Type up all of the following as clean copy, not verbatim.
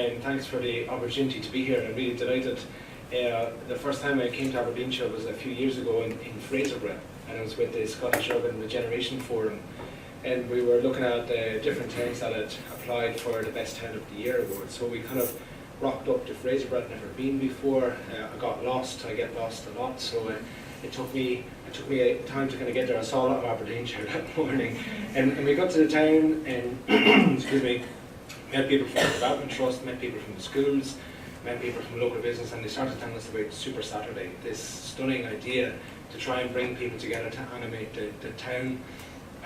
and thanks for the opportunity to be here. I'm really delighted. The first time I came to Aberdeenshire was a few years ago in Fraserburgh, and I was with the Scottish Urban Regeneration Forum, and we were looking at different towns that had applied for the Best Town of the Year award. So we kind of rocked up to Fraserburgh. I'd never been before. I got lost. I get lost a lot, so it took me time to kind of get there. I saw a lot of Aberdeenshire that morning, and we got to the town, and excuse me, met people from the Development Trust, met people from the schools, met people from local business, and they started telling us about Super Saturday, this stunning idea to try and bring people together to animate the town.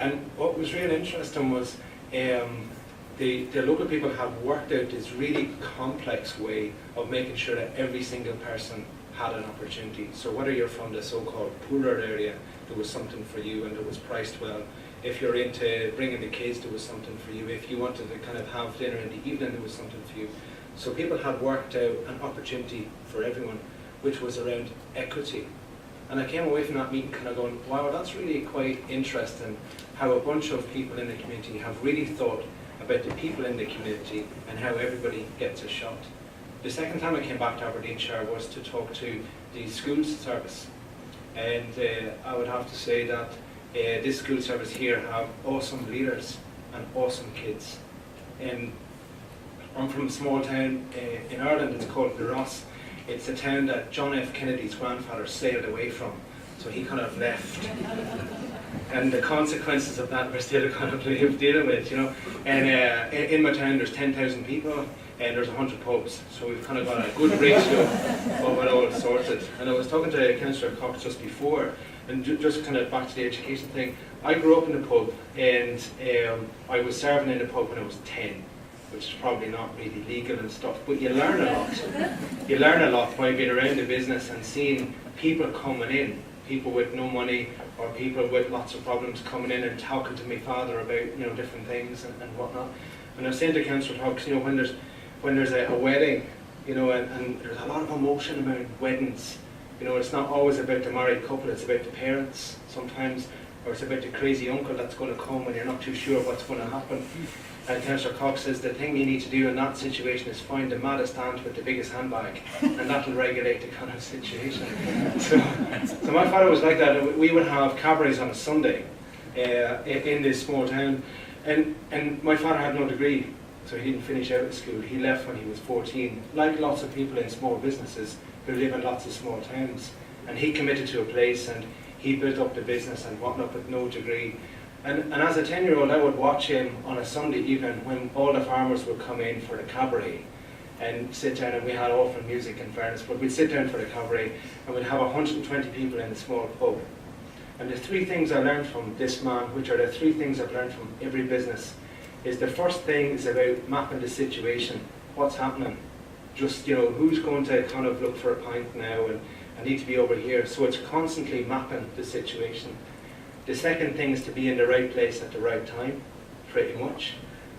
And what was really interesting was the local people have worked out this really complex way of making sure that every single person had an opportunity. So whether you're from the so-called poorer area, there was something for you and it was priced well. If you're into bringing the kids, there was something for you. If you wanted to kind of have dinner in the evening, there was something for you. So people had worked out an opportunity for everyone, which was around equity. And I came away from that meeting kind of going, wow, that's really quite interesting how a bunch of people in the community have really thought about the people in the community and how everybody gets a shot. The second time I came back to Aberdeenshire was to talk to the schools service. And I would have to say that this school service here have awesome leaders and awesome kids. I'm from a small town in Ireland. It's called the Ross. It's a town that John F. Kennedy's grandfather sailed away from, so he kind of left. And the consequences of that we're still kind of dealing with, you know. And in my town there's 10,000 people and there's 100 pubs, so we've kind of got a good ratio of it all sorted. And I was talking to Councillor Cox just before, and just kind of back to the education thing. I grew up in the pub, and I was serving in the pub when I was 10. Which is probably not really legal and stuff, but you learn a lot. You learn a lot by being around the business and seeing people coming in, people with no money or people with lots of problems coming in and talking to my father about, you know, different things and whatnot. And I was saying to Councillor Hawkes, you know, when there's a wedding, you know, and there's a lot of emotion around weddings. You know, it's not always about the married couple, it's about the parents sometimes, or it's about the crazy uncle that's going to come when you're not too sure what's going to happen. And Councillor Cox says the thing you need to do in that situation is find the maddest aunt with the biggest handbag, and that'll regulate the kind of situation. So my father was like that. We would have cabarets on a Sunday in this small town, and my father had no degree, so he didn't finish out of school. He left when he was 14, like lots of people in small businesses who live in lots of small towns. And he committed to a place and he built up the business and whatnot with no degree. And as a 10-year-old, I would watch him on a Sunday evening when all the farmers would come in for the cabaret and sit down, and we had awful music in fairness, but we'd sit down for the cabaret and we'd have 120 people in a small pub. And the three things I learned from this man, which are the three things I've learned from every business, is the first thing is about mapping the situation. What's happening? Just, you know, who's going to kind of look for a pint now, and I need to be over here. So it's constantly mapping the situation. The second thing is to be in the right place at the right time, pretty much.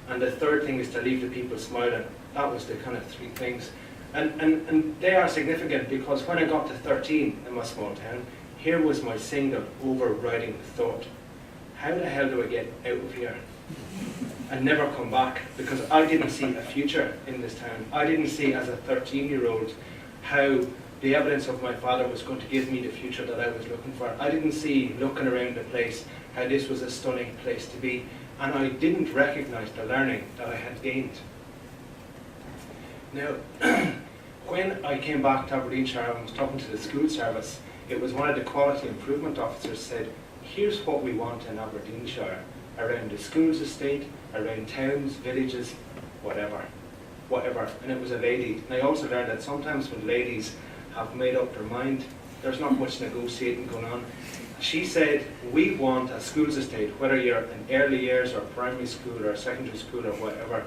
And the third thing is to leave the people smiling. That was the kind of three things. And they are significant because when I got to 13 in my small town, here was my single overriding thought. How the hell do I get out of here and never come back? Because I didn't see a future in this town. I didn't see as a 13-year-old how the evidence of my father was going to give me the future that I was looking for. I didn't see, looking around the place, how this was a stunning place to be, and I didn't recognise the learning that I had gained. Now, when I came back to Aberdeenshire and was talking to the school service, it was one of the quality improvement officers said, here's what we want in Aberdeenshire, around the schools estate, around towns, villages, whatever. And it was a lady. And I also learned that sometimes when ladies have made up their mind, there's not much negotiating going on. She said, we want a schools estate, whether you're in early years or primary school or secondary school or whatever,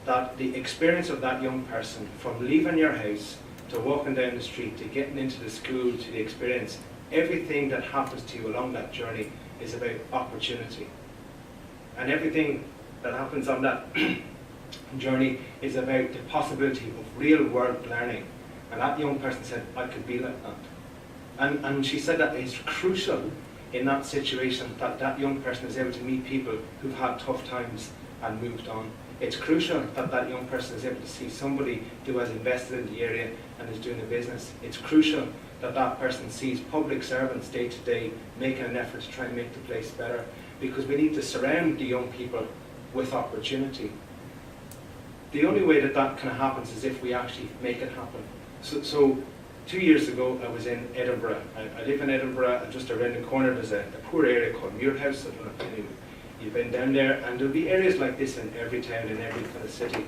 that the experience of that young person from leaving your house to walking down the street to getting into the school to the experience, everything that happens to you along that journey is about opportunity. And everything that happens on that journey is about the possibility of real world learning. And that young person said, I could be like that. And she said that it's crucial in that situation that that young person is able to meet people who've had tough times and moved on. It's crucial that that young person is able to see somebody who has invested in the area and is doing a business. It's crucial that that person sees public servants day to day making an effort to try and make the place better, because we need to surround the young people with opportunity. The only way that that kind of happens is if we actually make it happen. So 2 years ago, I was in Edinburgh. I live in Edinburgh, and just around the corner there's a poor area called Muirhouse. I don't know if you've been down there, and there'll be areas like this in every town, in every kind of city.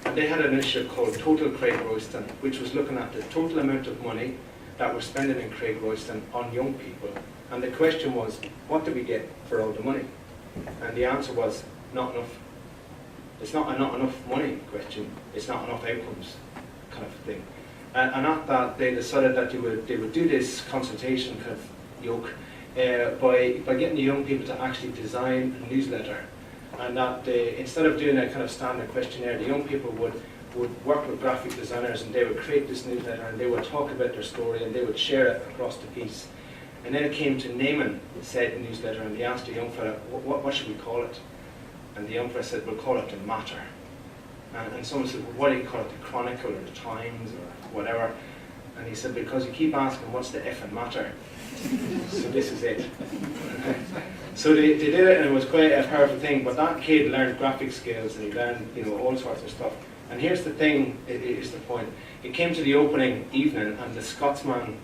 And they had an initiative called Total Craig Royston, which was looking at the total amount of money that we're spending in Craig Royston on young people. And the question was, what do we get for all the money? And the answer was, not enough. It's not a not enough money question, it's not enough outcomes kind of thing. And at that, they decided that they would do this consultation kind of yoke by getting the young people to actually design a newsletter. And that instead of doing a kind of standard questionnaire, the young people would work with graphic designers, and they would create this newsletter, and they would talk about their story, and they would share it across the piece. And then it came to naming said newsletter, and they asked the young fella, what should we call it? And the young fella said, we'll call it The Matter. And someone said, well, what do you call it, The Chronicle or The Times or whatever? And he said, because you keep asking, what's the effing matter? So this is it. So they did it, and it was quite a powerful thing. But that kid learned graphic skills, and he learned, all sorts of stuff. And here's the thing, here's the point. It came to the opening evening, and the Scotsman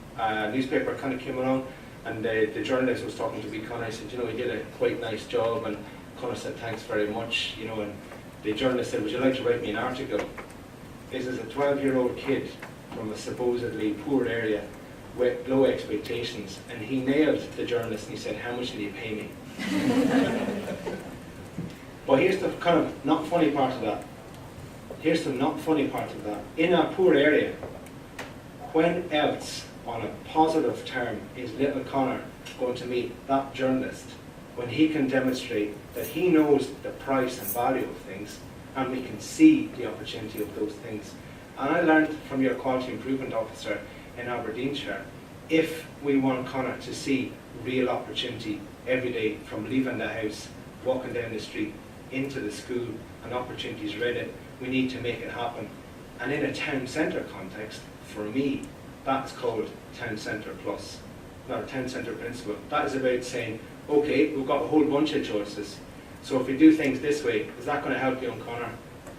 newspaper kind of came along, and the journalist was talking to Connor. He said, you did a quite nice job, and Connor said, thanks very much, and the journalist said, would you like to write me an article? This is a 12-year-old kid from a supposedly poor area with low expectations, and he nailed the journalist, and he said, how much will you pay me? But here's the kind of not funny part of that. Here's the not funny part of that. In a poor area, when else, on a positive term, is little Connor going to meet that journalist when he can demonstrate that he knows the price and value of things, and we can see the opportunity of those things? And I learned from your quality improvement officer in Aberdeenshire, if we want Connor to see real opportunity every day, from leaving the house, walking down the street, into the school, and opportunities around it, we need to make it happen. And in a town centre context, for me, that's called Town Centre Plus, not a Town Centre principle. That is about saying, okay, we've got a whole bunch of choices. So if we do things this way, is that going to help young Connor?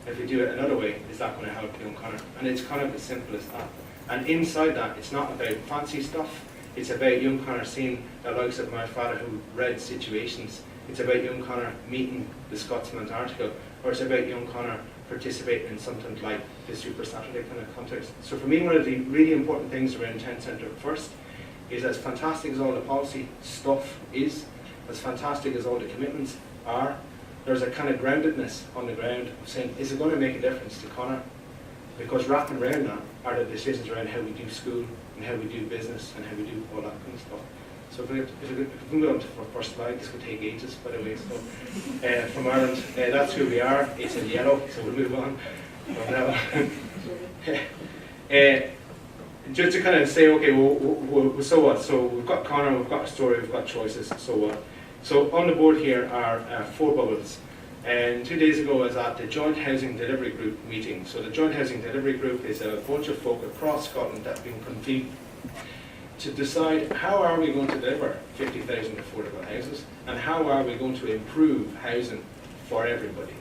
If we do it another way, is that going to help young Connor? And it's kind of as simple as that. And inside that, it's not about fancy stuff. It's about young Connor seeing the likes of my father who read situations. It's about young Connor meeting the Scotsman's article. Or it's about young Connor participating in something like the Super Saturday kind of context. So for me, one of the really important things around Town Centre first is, as fantastic as all the policy stuff is, as fantastic as all the commitments are, there's a kind of groundedness on the ground of saying, is it going to make a difference to Connor? Because wrapping around that are the decisions around how we do school, and how we do business, and how we do all that kind of stuff. So if we can go on to the first slide, this could take ages, by the way. So from Ireland, that's who we are. It's in yellow, so we'll move on from now. Just to kind of say, okay, well, so what? So we've got Connor, we've got a story, we've got choices, so what? So on the board here are 4 bubbles. And 2 days ago I was at the Joint Housing Delivery Group meeting. So the Joint Housing Delivery Group is a bunch of folk across Scotland that have been convened to decide how are we going to deliver 50,000 affordable houses, and how are we going to improve housing for everybody.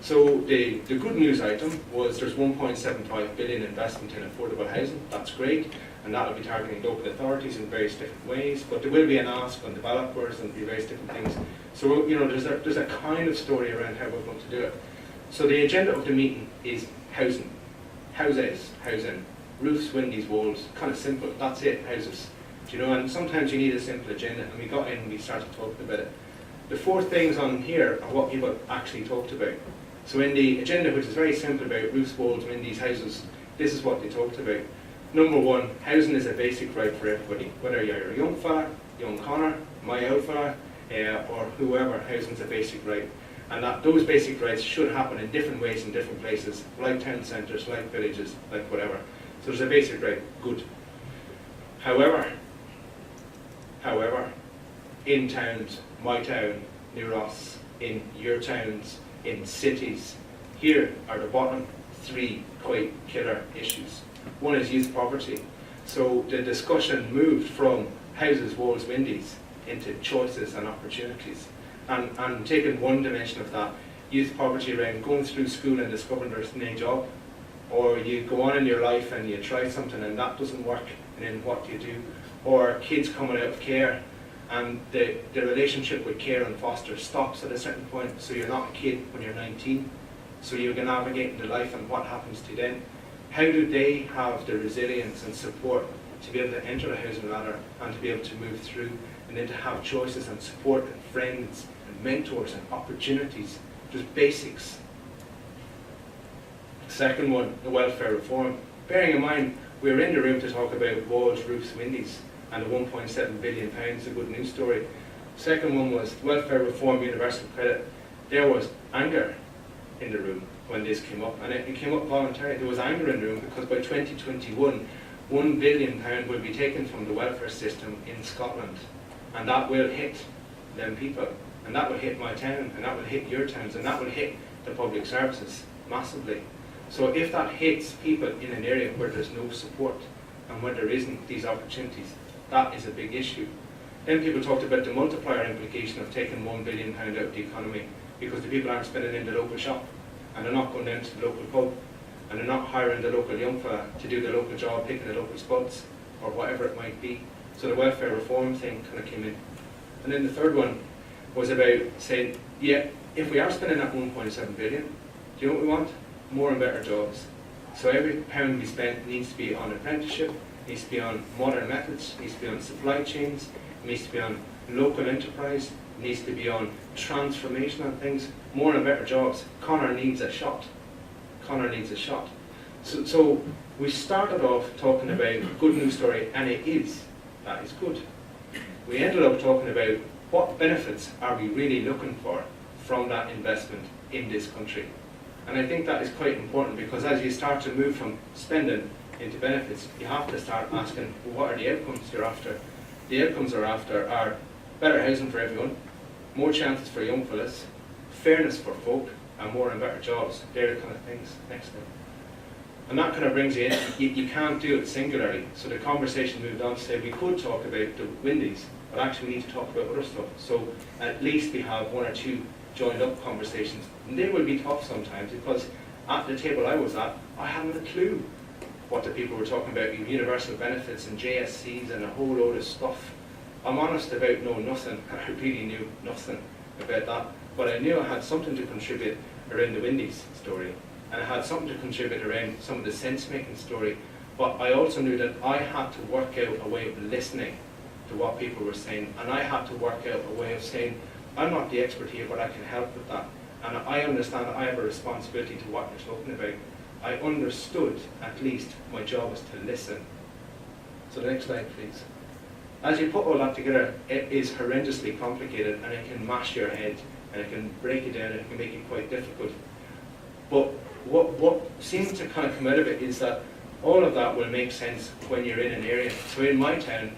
So the good news item was there's 1.75 billion investment in affordable housing. That's great, and that will be targeting local authorities in various different ways, but there will be an ask on developers and various different things. So there's a kind of story around how we're going to do it. So the agenda of the meeting is housing, houses, housing, roofs, windows, walls, kind of simple. That's it, houses. And sometimes you need a simple agenda, and we got in and we started talking about it. The 4 things on here are what people actually talked about. So in the agenda, which is very simple about roofs, walls, windows, houses, this is what they talked about. Number 1, housing is a basic right for everybody. Whether you're a young fella, young Connor, my old fella, or whoever, housing is a basic right. And that those basic rights should happen in different ways in different places, like town centres, like villages, like whatever. So there's a basic right, good. However, in towns, my town, near us, in your towns, in cities. Here are the bottom 3 quite killer issues. One is youth poverty. So the discussion moved from houses, walls, windies into choices and opportunities. And taking one dimension of that, youth poverty around going through school and discovering there's no job, or you go on in your life and you try something and that doesn't work, and then what do you do? Or kids coming out of care and the relationship with care and foster stops at a certain point, so you're not a kid when you're 19, so you can navigate into life, and what happens to them? How do they have the resilience and support to be able to enter the housing ladder and to be able to move through, and then to have choices and support and friends and mentors and opportunities, just basics. Second one, the welfare reform. Bearing in mind, we're in the room to talk about walls, roofs, windies, and the £1.7 billion, a good news story. Second one was welfare reform, universal credit. There was anger in the room when this came up, and it came up voluntarily. There was anger in the room because by 2021, £1 billion will be taken from the welfare system in Scotland, and that will hit them people, and that will hit my town, and that will hit your towns, and that will hit the public services massively. So if that hits people in an area where there's no support and where there isn't these opportunities, that is a big issue. Then people talked about the multiplier implication of taking £1 billion out of the economy, because the people aren't spending in the local shop, and they're not going down to the local pub, and they're not hiring the local young fella to do the local job, picking the local spuds, or whatever it might be. So the welfare reform thing kind of came in. And then the third one was about saying, yeah, if we are spending that 1.7 billion, do you know what we want? More and better jobs. So every pound we spend needs to be on apprenticeship, needs to be on modern methods, needs to be on supply chains, needs to be on local enterprise, needs to be on transformational things. More and better jobs. Connor needs a shot. Connor needs a shot. So we started off talking about good news story, and that is good. We ended up talking about what benefits are we really looking for from that investment in this country. And I think that is quite important, because as you start to move from spending into benefits, you have to start asking, well, what are the outcomes you're after? The outcomes are after are better housing for everyone, more chances for young fellas, fairness for folk, and more and better jobs. They're the kind of things. Next thing. And that kind of brings you in. You can't do it singularly. So the conversation moved on to say we could talk about the windies, but actually we need to talk about other stuff. So at least we have one or two joined up conversations. And they will be tough sometimes, because at the table I was at, I hadn't a clue what the people were talking about, universal benefits and JSCs and a whole load of stuff. I'm honest about knowing nothing. I really knew nothing about that. But I knew I had something to contribute around the windies story, and I had something to contribute around some of the sense-making story. But I also knew that I had to work out a way of listening to what people were saying, and I had to work out a way of saying, I'm not the expert here, but I can help with that. And I understand that I have a responsibility to what you're talking about. I understood, at least, my job was to listen. So the next slide, please. As you put all that together, it is horrendously complicated, and it can mash your head, and it can break it down, and it can make it quite difficult. But what seems to kind of come out of it is that all of that will make sense when you're in an area. So in my town,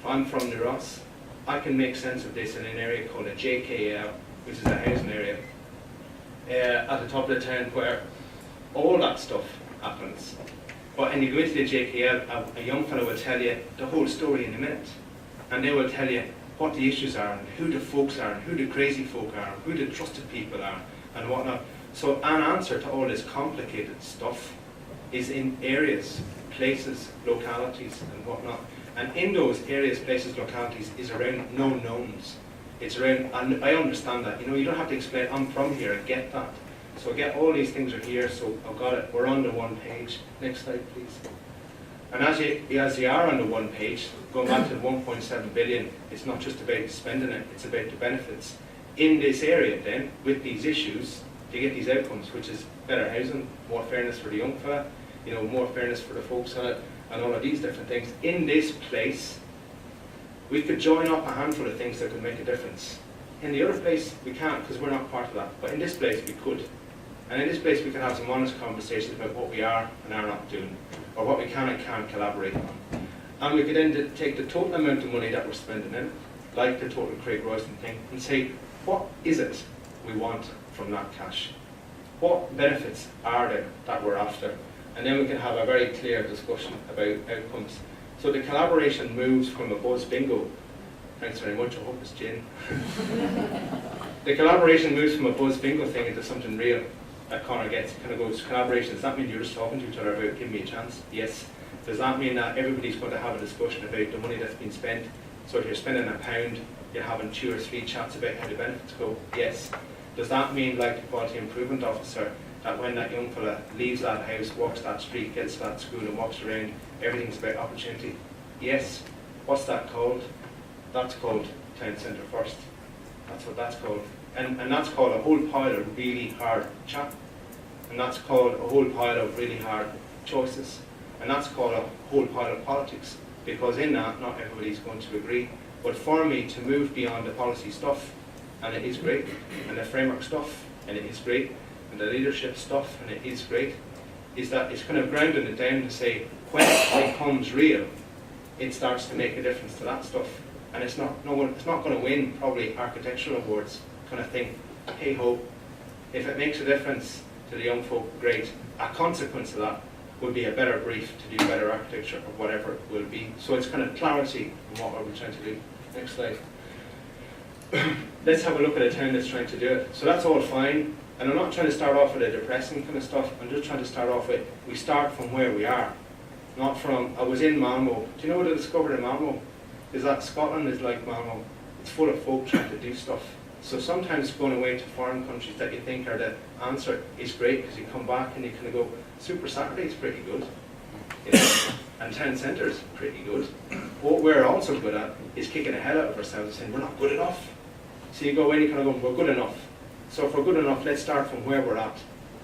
I'm from the Ross, I can make sense of this in an area called a JKL, which is a housing area, at the top of the town, where all that stuff happens. But when you go into the JKL, a young fellow will tell you the whole story in a minute. And they will tell you what the issues are, and who the folks are, and who the crazy folk are, and who the trusted people are, and whatnot. So an answer to all this complicated stuff is in areas, places, localities, and whatnot. And in those areas, places, localities is around known knowns. It's around, and I understand that. You don't have to explain, I'm from here, I get that. So I get all these things are here, so I've got it. We're on the one page. Next slide, please. And as you are on the one page, going back to the 1.7 billion, it's not just about spending it, it's about the benefits. In this area then, with these issues, to get these outcomes, which is better housing, more fairness for the young fella, more fairness for the folks on it, and all of these different things. In this place, we could join up a handful of things that could make a difference. In the other place, we can't, because we're not part of that. But in this place, we could. And in this place, we can have some honest conversations about what we are and are not doing, or what we can and can't collaborate on. And we could then take the total amount of money that we're spending in, like the total Craig Royston thing, and say, what is it we want from that cash? What benefits are there that we're after? And then we can have a very clear discussion about outcomes. So the collaboration moves from a buzz bingo. Thanks very much, I hope it's gin. The collaboration moves from a buzz bingo thing into something real that Conor gets. It kind of goes, collaboration, does that mean you're just talking to each other about giving me a chance? Yes. Does that mean that everybody's going to have a discussion about the money that's been spent? So if you're spending £1, you're having 2 or 3 chats about how the benefits go? Yes. Does that mean, like the quality improvement officer, that when that young fella leaves that house, walks that street, gets to that school and walks around, everything's about opportunity? Yes. What's that called? That's called Town Centre First. That's what that's called. And that's called a whole pile of really hard chat. And that's called a whole pile of really hard choices. And that's called a whole pile of politics. Because in that, not everybody's going to agree. But for me, to move beyond the policy stuff, and it is great, and the framework stuff, and it is great, and the leadership stuff, and it is great, is that it's kind of grounding it down to say, when it becomes real, it starts to make a difference to that stuff. And it's not going to win probably architectural awards kind of thing. Hey ho, if it makes a difference to the young folk, great. A consequence of that would be a better brief to do better architecture or whatever it will be. So it's kind of clarity on what are we trying to do. Next slide. Let's have a look at a town that's trying to do it. So that's all fine. And I'm not trying to start off with a depressing kind of stuff. I'm just trying to start off with, we start from where we are. Not from, I was in Malmo. Do you know what I discovered in Malmo? Is that Scotland is like Malmo. It's full of folk trying to do stuff. So sometimes going away to foreign countries that you think are the answer is great, because you come back and you kind of go, Super Saturday is pretty good. You know? And Town Centre is pretty good. What we're also good at is kicking the hell out of ourselves and saying, we're not good enough. So you go in, you kind of go, we're good enough. So if we're good enough, let's start from where we're at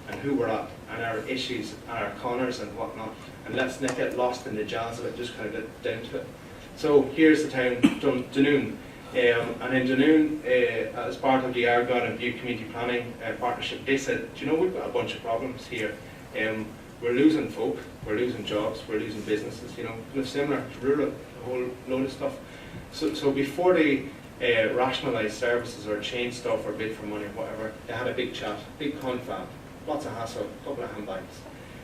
and who we're at and our issues and our corners and whatnot. And let's not get lost in the jazz of it, just kind of get down to it. So here's the town, Dunoon. And in Dunoon, as part of the Argonne and View Community Planning Partnership, they said, do you know, we've got a bunch of problems here. We're losing folk, we're losing jobs, we're losing businesses, you know, kind of similar to rural, a whole load of stuff. So before they rationalise services or change stuff or bid for money or whatever, they had a big chat, big confab, lots of hassle, a couple of handbags.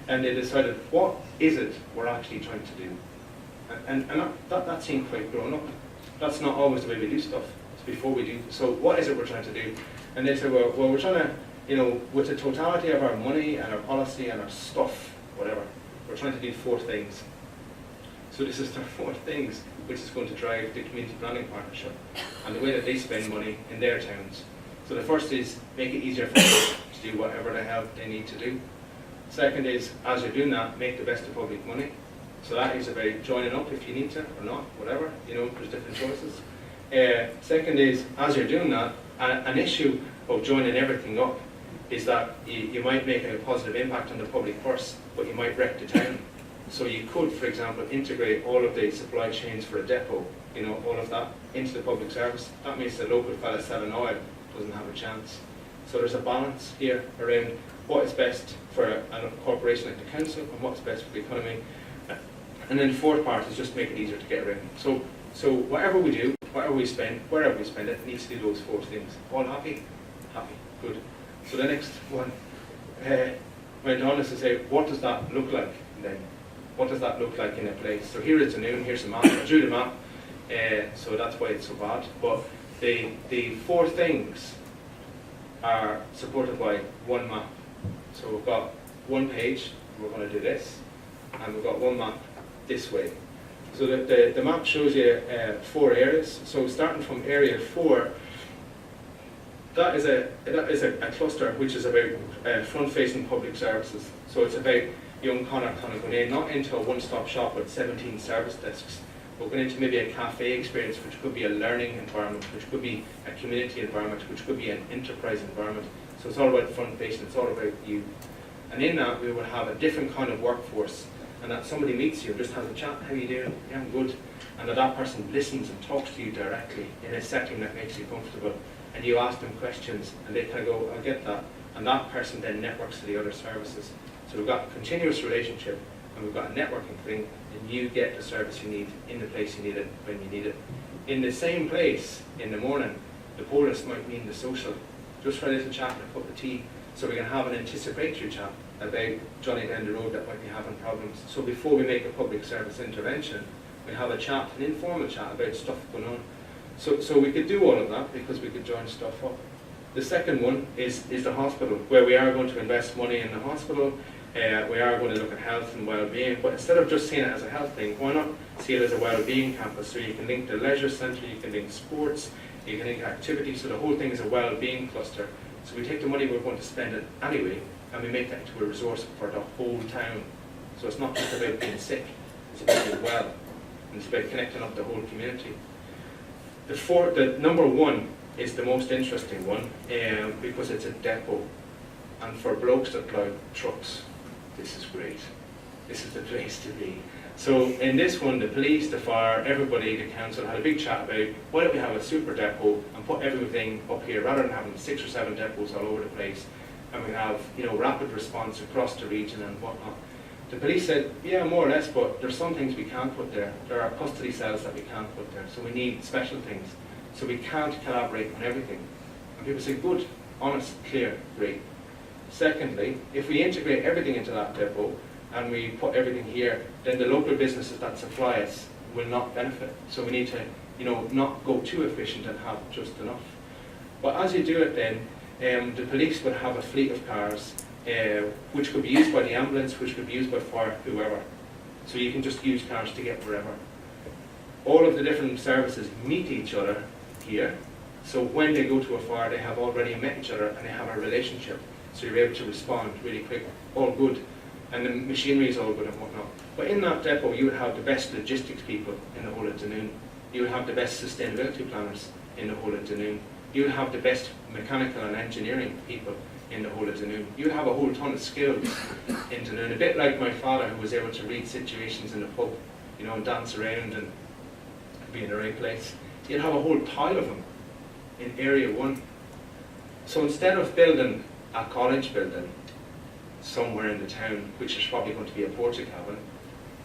And they decided, what is it we're actually trying to do? And that seemed quite grown up. That's not always the way we do stuff. It's before we do. So what is it we're trying to do? And they said, well, we're trying to, you know, with the totality of our money and our policy and our stuff, whatever, we're trying to do 4 things. So this is their 4 things, which is going to drive the community planning partnership and the way that they spend money in their towns. So the first is make it easier for them to do whatever the hell they need to do. Second is, as you're doing that, make the best of public money. So that is about joining up if you need to or not, whatever, you know, there's different choices. Second is, as you're doing that, an issue of joining everything up is that you might make a positive impact on the public purse, but you might wreck the town. So you could, for example, integrate all of the supply chains for a depot, you know, all of that into the public service. That means the local fella selling oil doesn't have a chance. So there's a balance here around what is best for a corporation like the council and what's best for the economy. And then the 4th part is just make it easier to get around. So whatever we do, whatever we spend, wherever we spend it, needs to do those 4 things. All happy? Happy. Good. So the next one went on is to say, what does that look like then? What does that look like in a place? So here it's a noon, here's a map. I drew the map, so that's why it's so bad. But the 4 things are supported by 1 map. So we've got 1 page, we're going to do this, and we've got 1 map this way. So the map shows you 4 areas. So starting from area 4, that is a cluster which is about front-facing public services. So it's about young Conor kind of going in, not into a one-stop shop with 17 service desks, but going into maybe a cafe experience, which could be a learning environment, which could be a community environment, which could be an enterprise environment. So it's all about front-facing, it's all about you. And in that, we would have a different kind of workforce, and that somebody meets you, just has a chat, how are you doing? Yeah, I'm good. And that person listens and talks to you directly in a setting that makes you comfortable. And you ask them questions, and they kind of go, I get that. And that person then networks to the other services. So we've got a continuous relationship, and we've got a networking thing, and you get the service you need in the place you need it, when you need it. In the same place, in the morning, the polis might mean the social, just for a little chat and a cup of tea, so we can have an anticipatory chat about Johnny down the road that might be having problems. So before we make a public service intervention, we have a chat, an informal chat about stuff going on. So we could do all of that because we could join stuff up. The second one is the hospital, where we are going to invest money in the hospital. We are going to look at health and well-being, but instead of just seeing it as a health thing, why not see it as a well-being campus? So you can link the leisure centre, you can link sports, you can link activities, so the whole thing is a well-being cluster. So we take the money we're going to spend it anyway, and we make that into a resource for the whole town. So it's not just about being sick, it's about being well, and it's about connecting up the whole community. The number one is the most interesting one, because it's a depot. And for blokes that plough trucks, this is great. This is the place to be. So in this one, the police, the fire, everybody, the council had a big chat about why don't we have a super depot and put everything up here rather than having 6 or 7 depots all over the place, and we have, you know, rapid response across the region and whatnot. The police said, yeah, more or less, but there's some things we can't put there. There are custody cells that we can't put there, so we need special things. So we can't collaborate on everything. And people say, good, honest, clear, great. Secondly, if we integrate everything into that depot and we put everything here, then the local businesses that supply us will not benefit. So we need to, you know, not go too efficient and have just enough. But as you do it then, the police would have a fleet of cars which could be used by the ambulance, which could be used by fire, whoever. So you can just use cars to get wherever. All of the different services meet each other here. So when they go to a fire, they have already met each other and they have a relationship. So you're able to respond really quick, all good. And the machinery is all good and whatnot. But in that depot, you would have the best logistics people in the whole of Dunoon. You would have the best sustainability planners in the whole of Dunoon. You would have the best mechanical and engineering people in the whole of Dunoon. You would have a whole ton of skills in Dunoon. A bit like my father, who was able to read situations in the pub, you know, and dance around and be in the right place. You'd have a whole pile of them in Area 1. So instead of building a college building somewhere in the town, which is probably going to be a porta cabin,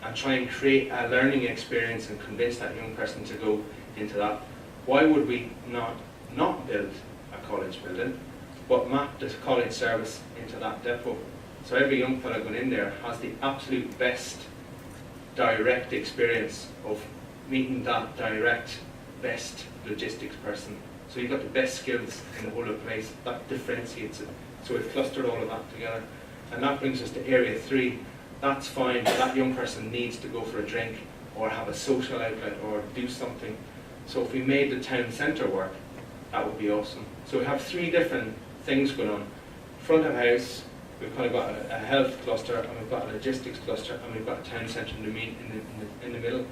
and try and create a learning experience and convince that young person to go into that, why would we not build a college building, but map the college service into that depot? So every young fellow going in there has the absolute best direct experience of meeting that direct best logistics person. So you've got the best skills in the whole of the place. That differentiates it. So we've clustered all of that together. And that brings us to Area 3. That's fine, but that young person needs to go for a drink or have a social outlet or do something. So if we made the town centre work, that would be awesome. So we have 3 different things going on. Front of house, we've kind of got a health cluster, and we've got a logistics cluster, and we've got a town centre in the middle.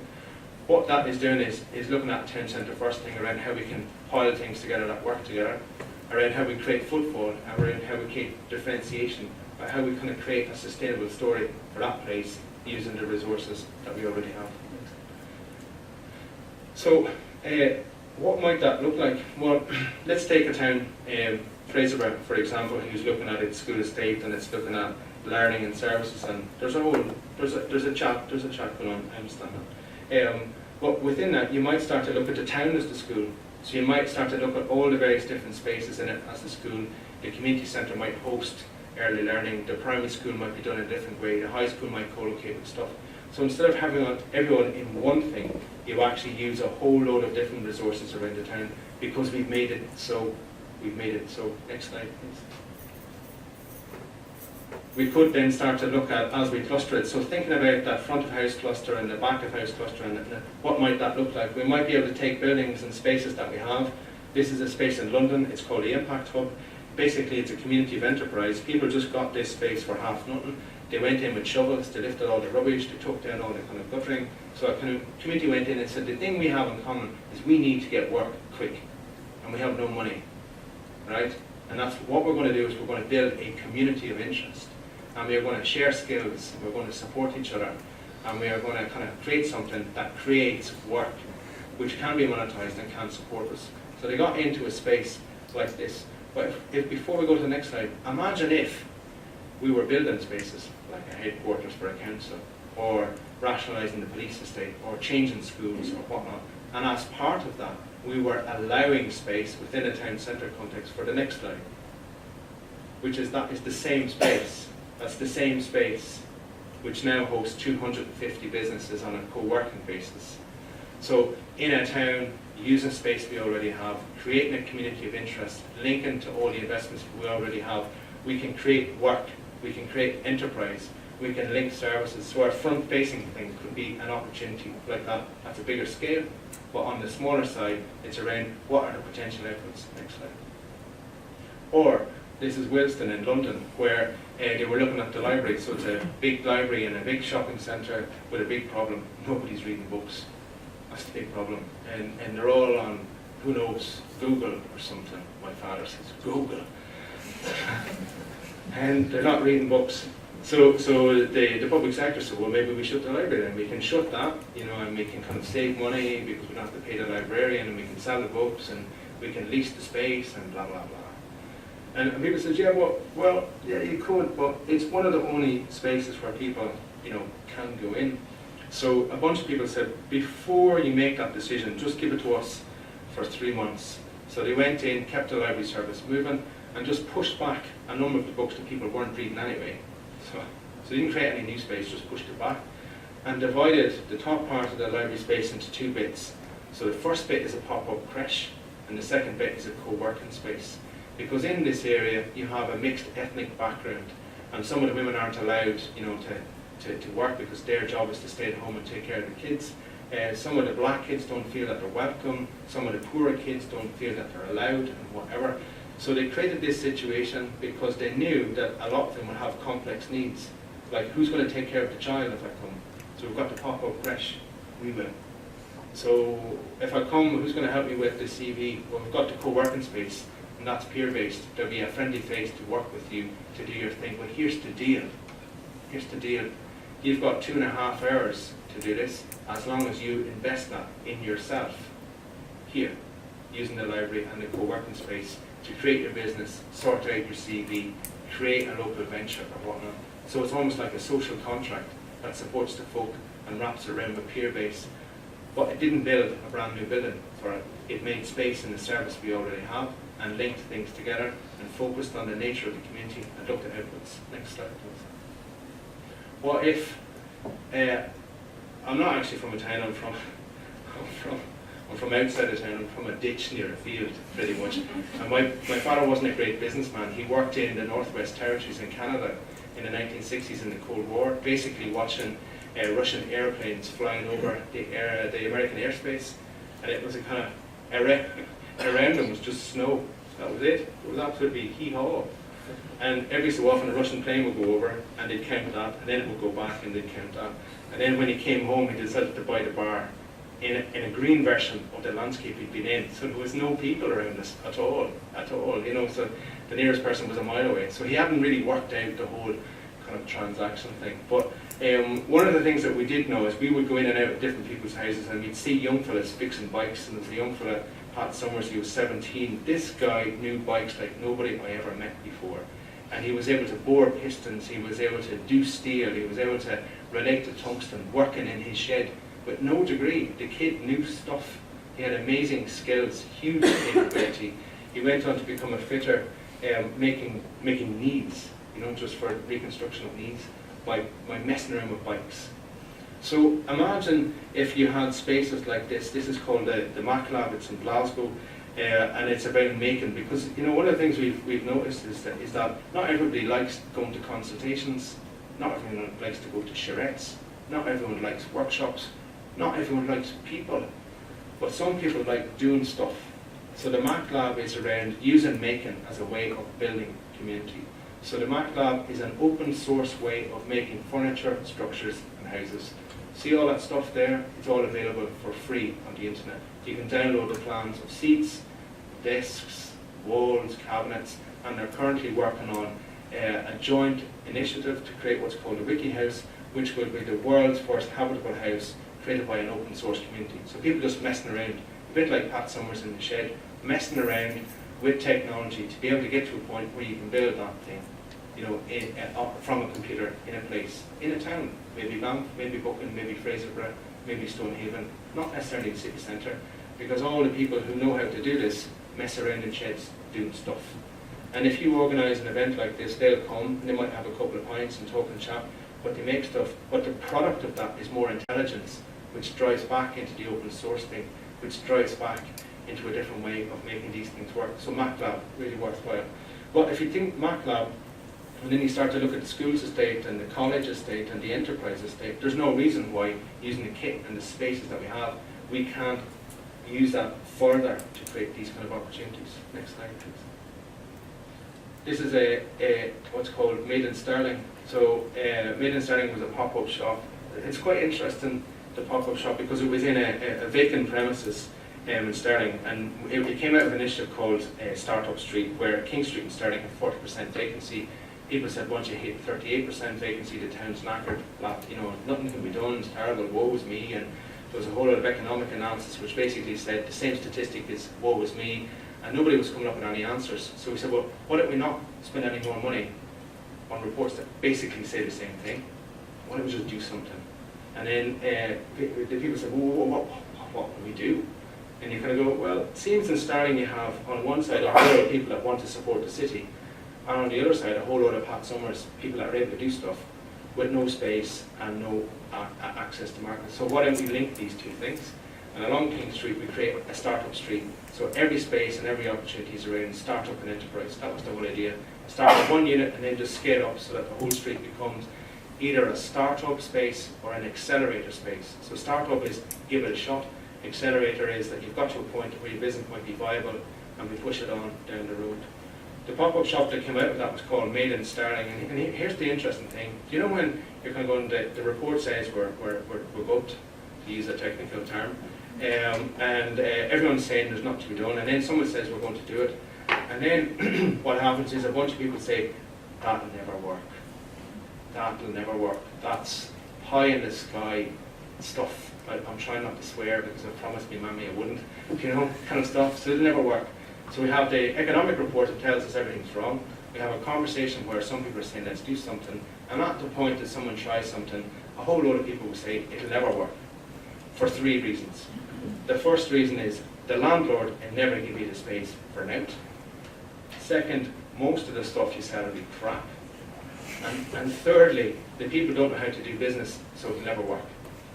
What that is doing is looking at town centre first thing around how we can pile things together that work together, around how we create footfall, around how we create differentiation, how we kind of create a sustainable story for that place using the resources that we already have. So what might that look like? Well, let's take a town, Fraserburgh, for example, who's looking at its school estate and it's looking at learning and services, and there's a chat going on, I understand that. But within that, you might start to look at the town as the school. So you might start to look at all the various different spaces in it as the school. The community centre might host early learning, the primary school might be done in a different way, the high school might co-locate with stuff. So instead of having everyone in one thing, you actually use a whole load of different resources around the town because we've made it so. Next slide, please. We could then start to look at, as we cluster it, so thinking about that front of house cluster and the back of house cluster, and what might that look like? We might be able to take buildings and spaces that we have. This is a space in London, it's called the Impact Hub. Basically it's a community of enterprise. People just got this space for half nothing. They went in with shovels, they lifted all the rubbish, they took down all the kind of guttering. So a kind of community went in and said, the thing we have in common is we need to get work quick, and we have no money, right? And that's what we're going to do, is we're going to build a community of interest. And we are going to share skills, we're going to support each other, and we are going to kind of create something that creates work, which can be monetized and can support us. So they got into a space like this. But if before we go to the next slide, imagine if we were building spaces like a headquarters for a council, or rationalising the police estate, or changing schools or whatnot. And as part of that, we were allowing space within a town centre context for the next slide. that is the same space. That's the same space which now hosts 250 businesses on a co-working basis. So in a town, using space we already have, creating a community of interest, linking to all the investments we already have, we can create work, we can create enterprise, we can link services. So our front-facing thing could be an opportunity like that at a bigger scale, but on the smaller side, it's around what are the potential outputs. Next slide. Or this is Wilston in London, where they were looking at the library. So it's a big library in a big shopping centre with a big problem. Nobody's reading books. That's the big problem. And they're all on, who knows, Google or something. My father says, Google. And they're not reading books. So the public sector said, well, maybe we shut the library then. We can shut that, and we can kind of save money because we don't have to pay the librarian, and we can sell the books, and we can lease the space, and blah, blah, blah. And people said, yeah, well, yeah, you could, but it's one of the only spaces where people, can go in. So a bunch of people said, before you make that decision, just give it to us for 3 months. So they went in, kept the library service moving, and just pushed back a number of the books that people weren't reading anyway. So they didn't create any new space, just pushed it back. And divided the top part of the library space into 2 bits. So the first bit is a pop-up creche, and the second bit is a co-working space. Because in this area, you have a mixed ethnic background, and some of the women aren't allowed, to work because their job is to stay at home and take care of the kids. Some of the black kids don't feel that they're welcome. Some of the poorer kids don't feel that they're allowed, and whatever. So they created this situation because they knew that a lot of them would have complex needs. Like, who's going to take care of the child if I come? So we've got the pop-up creche. We will. So if I come, who's going to help me with the CV? Well, we've got the co-working space, and that's peer-based. There'll be a friendly face to work with you to do your thing. But here's the deal. Here's the deal. You've got 2.5 hours to do this, as long as you invest that in yourself here, using the library and the co-working space to create your business, sort out your CV, create a local venture or whatnot. So it's almost like a social contract that supports the folk and wraps around a peer base. But it didn't build a brand new building for it. It made space in the service we already have and linked things together and focused on the nature of the community and looked at outputs. Next slide, please. What if, I'm not actually from a town, I'm from outside of town, I'm from a ditch near a field, pretty much. And my father wasn't a great businessman. He worked in the Northwest Territories in Canada in the 1960s in the Cold War, basically watching Russian airplanes flying over the American airspace. And it was a kind of, around them was just snow. That was it. It was absolutely hee-haw. And every so often a Russian plane would go over and they'd count that, and then it would go back and they'd count that. And then when he came home, he decided to buy the bar in a green version of the landscape he'd been in. So there was no people around us at all. So the nearest person was a mile away. So he hadn't really worked out the whole kind of transaction thing. But one of the things that we did know is we would go in and out of different people's houses and we'd see young fellas fixing bikes. And there was a young fella, Pat Summers, he was 17. This guy knew bikes like nobody I ever met before. And he was able to bore pistons, he was able to do steel, he was able to relate to tungsten, working in his shed with no degree. The kid knew stuff. He had amazing skills, huge capability. He went on to become a fitter, making needs, just for reconstruction of needs, by messing around with bikes. So imagine if you had spaces like this. This is called the Mac Lab, it's in Glasgow. And it's about making, because one of the things we've noticed is that not everybody likes going to consultations, not everyone likes to go to charrettes, not everyone likes workshops, not everyone likes people, but some people like doing stuff. So the Mac Lab is around using making as a way of building community. So the Mac Lab is an open source way of making furniture, structures and houses. See all that stuff there? It's all available for free on the internet. You can download the plans of seats, desks, walls, cabinets, and they're currently working on a joint initiative to create what's called a Wiki House, which will be the world's first habitable house created by an open source community. So people just messing around, a bit like Pat Summers in the shed, messing around with technology to be able to get to a point where you can build that thing, from a computer in a place, in a town, maybe Banff, maybe Buchan, maybe Fraserburgh, maybe Stonehaven, not necessarily the city centre, because all the people who know how to do this mess around in sheds doing stuff. And if you organise an event like this, they'll come, and they might have a couple of pints and talk and chat, but they make stuff. But the product of that is more intelligence, which drives back into the open source thing, which drives back into a different way of making these things work. So MacLab, really worthwhile. But if you think MacLab, and then you start to look at the schools estate and the college estate and the enterprise estate, there's no reason why, using the kit and the spaces that we have, we can't use that further to create these kind of opportunities. Next slide, please. This is a what's called Made in Sterling. So Made in Sterling was a pop-up shop. It's quite interesting, the pop-up shop, because it was in a vacant premises in Sterling, and it came out of an initiative called Startup Street, where King Street in Sterling had 40% vacancy. People said, once you hit 38% vacancy, the town's knackered, nothing can be done, it's terrible, woe is me. And there was a whole lot of economic analysis which basically said the same statistic is woe is me, and nobody was coming up with any answers. So we said, well, why don't we not spend any more money on reports that basically say the same thing? Why don't we just do something? And then the people said, well, what can we do? And you kind of go, well, it seems in Sterling you have on one side a whole lot of people that want to support the city, and on the other side a whole lot of Pat Summers, people that are able to do stuff with no space and no access to markets. So why don't we link these two things? And along King Street we create a startup street. So every space and every opportunity is around startup and enterprise. That was the whole idea. Start with one unit and then just scale up so that the whole street becomes either a startup space or an accelerator space. So startup is give it a shot. Accelerator is that you've got to a point where your business might be viable and we push it on down the road. The pop-up shop that came out of that was called Made in Sterling, and here's the interesting thing. Do you know when you're kind of going, the report says we're booked, to use a technical term, and everyone's saying there's nothing to be done, and then someone says we're going to do it, and then what happens is a bunch of people say, that'll never work, that'll never work, that's pie in the sky stuff. I'm trying not to swear because I promised me mammy I wouldn't, kind of stuff, so it'll never work. So we have the economic report that tells us everything's wrong. We have a conversation where some people are saying let's do something, and at the point that someone tries something, a whole load of people will say it'll never work, for three reasons. The first reason is the landlord will never give you the space for an out. Second, most of the stuff you sell will be crap. And thirdly, the people don't know how to do business, so it'll never work.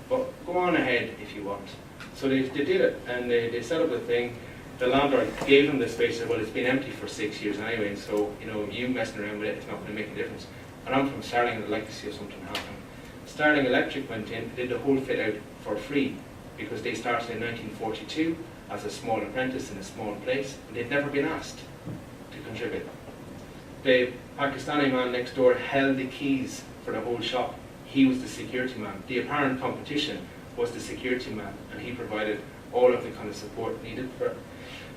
But go on ahead if you want. So they did it, and they set up the thing. The landlord gave them the space, said, well, it's been empty for 6 years anyway, so you messing around with it's not going to make a difference. And I'm from Sterling and I'd like to see something happen. Sterling Electric went in, did the whole fit out for free, because they started in 1942 as a small apprentice in a small place, and they'd never been asked to contribute. The Pakistani man next door held the keys for the whole shop. He was the security man. The apparent competition was the security man, and he provided all of the kind of support needed for it.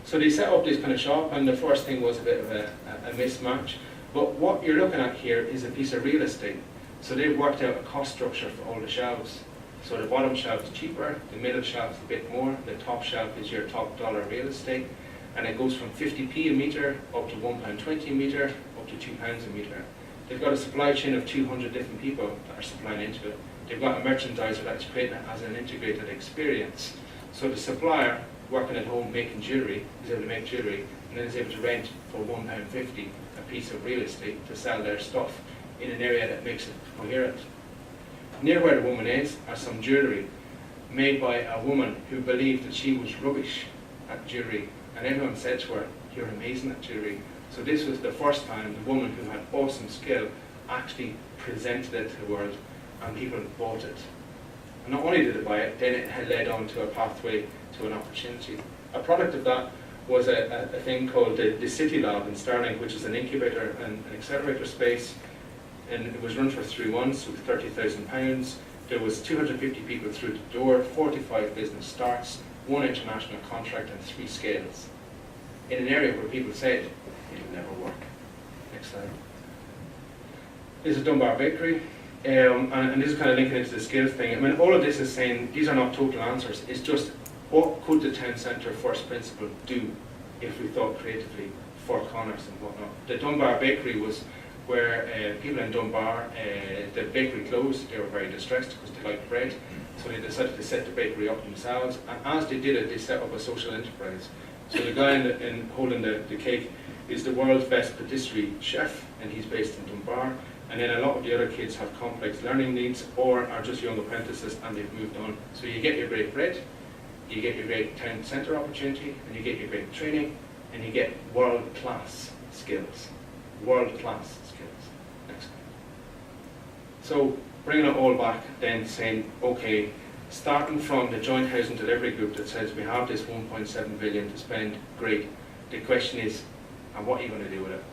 So they set up this kind of shop, and the first thing was a bit of a mismatch. But what you're looking at here is a piece of real estate. So they've worked out a cost structure for all the shelves. So the bottom shelf is cheaper, the middle shelf is a bit more, the top shelf is your top dollar real estate, and it goes from 50p a metre up to £1.20 a metre, up to £2 a metre. They've got a supply chain of 200 different people that are supplying into it. They've got a merchandiser that's creating it as an integrated experience. So the supplier working at home making jewellery is able to make jewellery, and then is able to rent for £1.50 a piece of real estate to sell their stuff in an area that makes it coherent. Near where the woman is are some jewellery made by a woman who believed that she was rubbish at jewellery, and everyone said to her, you're amazing at jewellery. So this was the first time the woman who had awesome skill actually presented it to the world, and people bought it. And not only did they buy it, then it had led on to a pathway to an opportunity. A product of that was a thing called the City Lab in Sterling, which is an incubator and an accelerator space, and it was run for 3 months with £30,000. There was 250 people through the door, 45 business starts, 1 international contract and 3 scales, in an area where people said it'll never work. Next slide. This is Dunbar Bakery. And this is kind of linking into the skills thing. I mean, all of this is saying these are not total answers. It's just what could the town centre first principle do if we thought creatively for corners and whatnot. The Dunbar Bakery was where people in Dunbar, the bakery closed. They were very distressed because they liked bread, so they decided to set the bakery up themselves. And as they did it, they set up a social enterprise. So the guy holding the cake is the world's best patisserie chef, and he's based in Dunbar. And then a lot of the other kids have complex learning needs or are just young apprentices and they've moved on. So you get your great bread, you get your great town centre opportunity, and you get your great training, and you get world-class skills. World-class skills. Next. So bringing it all back then, saying, okay, starting from the joint housing delivery group that says we have this 1.7 billion to spend, great. The question is, and what are you going to do with it?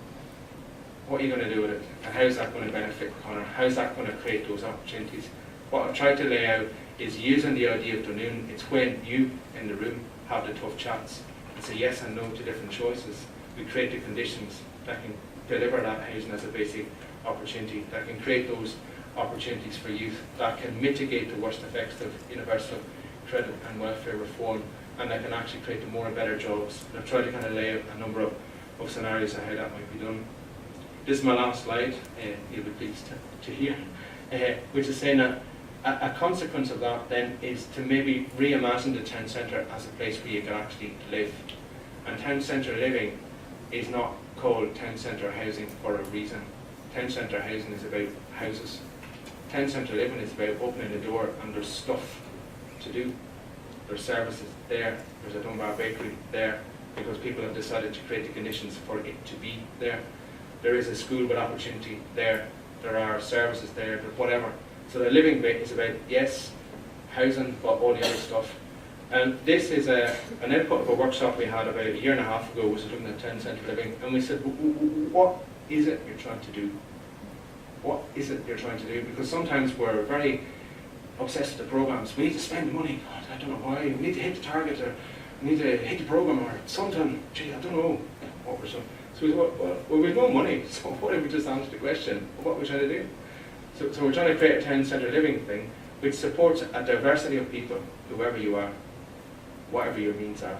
What are you going to do with it? And how's that going to benefit Conor? How's that going to create those opportunities? What I've tried to lay out is using the idea of Dunoon. It's when you in the room have the tough chats and say yes and no to different choices. We create the conditions that can deliver that housing as a basic opportunity, that can create those opportunities for youth, that can mitigate the worst effects of universal credit and welfare reform, and that can actually create the more and better jobs. And I've tried to kind of lay out a number of scenarios of how that might be done. This is my last slide, you'll be pleased to hear, which is saying that a consequence of that then is to maybe reimagine the town centre as a place where you can actually live. And town centre living is not called town centre housing for a reason. Town centre housing is about houses. Town centre living is about opening the door and there's stuff to do. There's services there, there's a Dunbar bakery there, because people have decided to create the conditions for it to be there. There is a school with opportunity there, there are services there, whatever. So the living bit is about, yes, housing, but all the other stuff. And this is an output of a workshop we had about a year and a half ago, which was looking at town centre living, and we said, what is it you're trying to do? What is it you're trying to do? Because sometimes we're very obsessed with the programmes. We need to spend money. God, I don't know why. We need to hit the target, or we need to hit the programme, or something. Gee, I don't know what we're doing. So we said, well, we've no money, so what if we just answer the question, what are we trying to do? So we're trying to create a town centre living thing which supports a diversity of people, whoever you are, whatever your means are,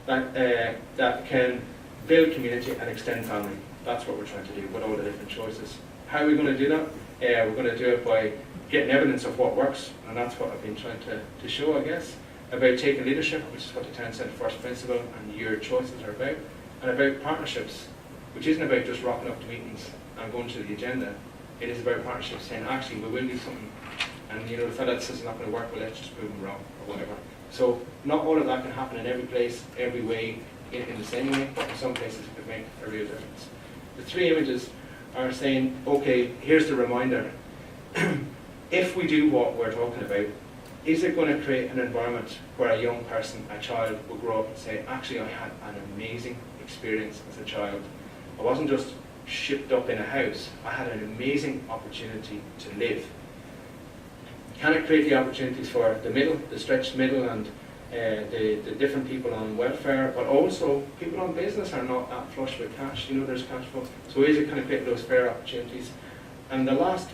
that can build community and extend family. That's what we're trying to do with all the different choices. How are we going to do that? We're going to do it by getting evidence of what works, and that's what I've been trying to show, I guess, about taking leadership, which is what the town centre first principle and your choices are about, and about partnerships, which isn't about just rocking up to meetings and going to the agenda. It is about partnerships, saying, actually, we will do something. And the fella that says it's not going to work, well, let's just prove them wrong, or whatever. So not all of that can happen in every place, every way, in the same way, but in some places it could make a real difference. The three images are saying, okay, here's the reminder. If we do what we're talking about, is it going to create an environment where a young person, a child, will grow up and say, actually, I had an amazing experience as a child. I wasn't just shipped up in a house. I had an amazing opportunity to live. Can it create the opportunities for the middle, the stretched middle, and the different people on welfare, but also people on business are not that flush with cash. There's cash flow. So is it kind of create those fair opportunities? And the last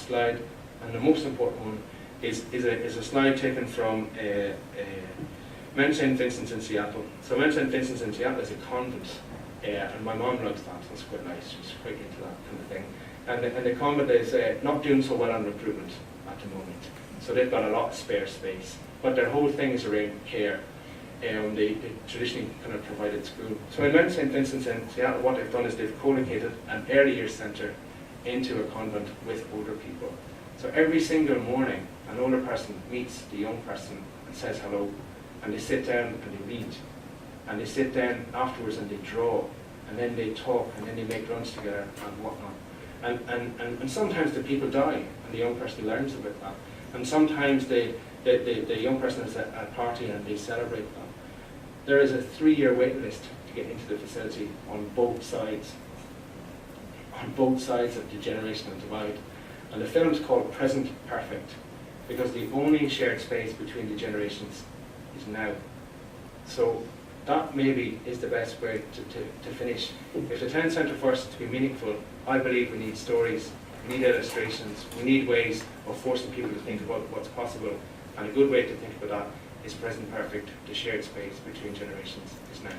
slide, and the most important one, is a slide taken from Mount St. Vincent's in Seattle. So Mount St. Vincent's in Seattle is a convent, and my mom loves that, so it's quite nice. She's quite into that kind of thing. And the convent is not doing so well on recruitment at the moment. So they've got a lot of spare space. But their whole thing is around care. They traditionally kind of provided school. So in Mount St. Vincent's in Seattle, what they've done is they've co-located an early years centre into a convent with older people. So every single morning, an older person meets the young person and says hello, and they sit down and they read, and they sit down afterwards and they draw, and then they talk, and then they make lunch together and whatnot. And sometimes the people die, and the young person learns about that. And sometimes the young person is at a party and they celebrate that. There is a 3-year wait list to get into the facility on both sides of the generational divide. And the film's called Present Perfect, because the only shared space between the generations is now. So that maybe is the best way to finish. If the town centre for us is to be meaningful, I believe we need stories, we need illustrations, we need ways of forcing people to think about what's possible. And a good way to think about that is present perfect. The shared space between generations is now.